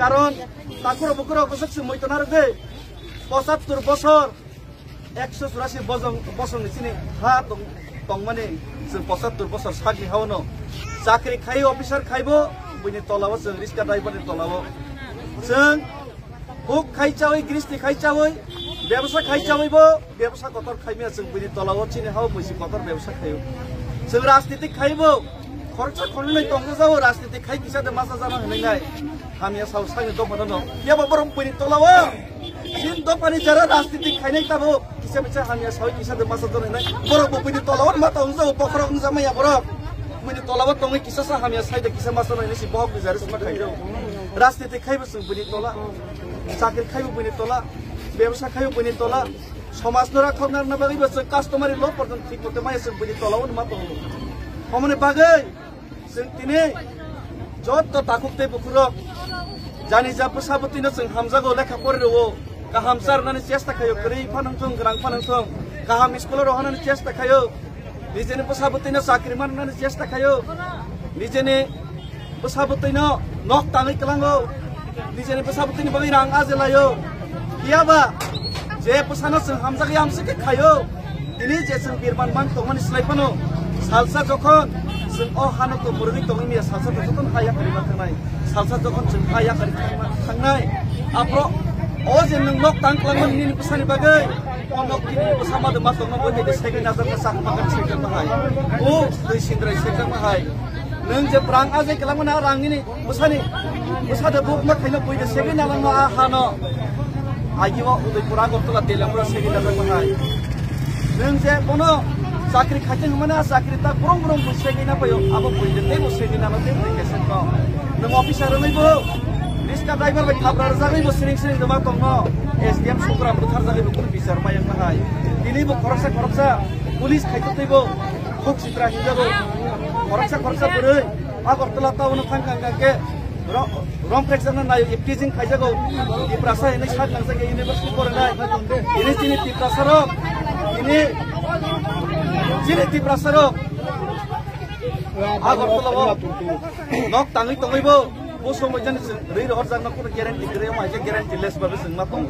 কারণ তাকুর বুকুর অবসর সময় তো না রে ৭৫ বছর ১৮৪ বছর নিচিনি হা দং মানে जों ৭৫ বছর সাকরি হাওনো চাকরি খাই অফিসার খাইবো বইনি তলাবো जों রিক্সা ড্রাইভারनि তলাবো जों হুক খাইচাওই গৃষ্টি খাইচাওই ব্যবসা খাইচাওইবো ব্যবসা কতর খাইমিয়া जों বইনি তলাবো চিনি হাও বইসি কতর ব্যবসা খাইও जों রাজনীতি খাইবো খরচা খরनै দंग যাও রাজনীতি খাই কিসাদে মাসা জানা হনাই হামিয়া সাউ সাইনি দপানো ইয়াবা বরম বইনি তলাবো সিন দপানি যারা রাজনীতি খাইনাই তাবো কিসা বিচা হামিয়া সাউ কিসাদে মাসা জানা হনাই বরম বইনি তলাবো মাতা উনজাও পখরা উনজামায়া বরম বইনি তলাবো দंगै किसा सा हामिया साइदे किसा मासा नायनि सि बहक बिजारे समा खाइदो राजनीति खाइबो जों बइनि तला चाकरि खाइबो बइनि तला व्यवसा खाइबो बइनि तला समाज नरा खरनार ना बागै बस कास्टमारि ल पर्जन ठीक करते माय जों बइनि तलाव मा दं हमने बागै जों तिने जत ताकुते बुकुरो जानि जा पसाबतिनो जों हामजागो लेखा फरायरो गाहाम सारनानै चेष्टा खायो गरै फानांथों ग्रां फानांथों गाहाम स्कुलाव रहनानै चेष्टा खायो निजेनि पसाबतिनो साख्रि माननानै चेष्टा खायो निजेनि पसाबतिनो नक ताङै कलांगो निजेनि पसाबतिनि बागै रां आजेलायो कियाबा जे पसानो जों हामजागै हामसके खायो दिनै जे जों बिरमान मान तंमानि स्लाइफानो सालसा जखन जों अ हानोखौ मुरुगै तंमिया सालसा जखन हाया करिमा थांनाय सालसा जखन जों हाया करि थांनाय आप्र अ जे नों नक तां कलांगोन निनि पसानि बागै नक किनि पसामादो मा तंमा बय दे सेगै नाजार सा मागन सेगै माहाय ओ दै सिन्द्राय सेगै माहाय नों जे रां आजे कलांगोन रांनि पसादो बुक मा खाइनो बय दे सेगै नालांमा हानो आगिवा उदयपुरा गतला तेलांपुरा सेगै नाजार माहाय नों जे बनो चाकरी खाइथों माने चाकरी ता ब्रम ब्रम बुसेगै ना पयो आबो बयदे ते बुसेगै ना ते केसेन को नों अफिसार नैबो रिक्सा ड्राइभार बाय थाब्रा जागैबो सिरिं सिरिं दमा दङ एसडीएम सुग्रा बुथार जागैबो कुन बिचार मायं माहाय दिनैबो खरसा पुलिस खाइथैबो खुक सित्रा हिजाबो खरसा बोरै आगरतला टाउन थांखांगाके रं फ्रेक्चरना नायो एपटिजिं खाइजागौ दिप्रासा एनै सात नांजागे इउनिभार्सिटी फरायनाय दिनै दिनै दिप्रासारो दिनै दिप्रासारो आगरतलाव नक ताङै तङैबो बसो मोजां रै रहर जानो कुन ग्यारेन्टी गैया माइजे ग्यारेन्टी लेस बाबो जों मा दं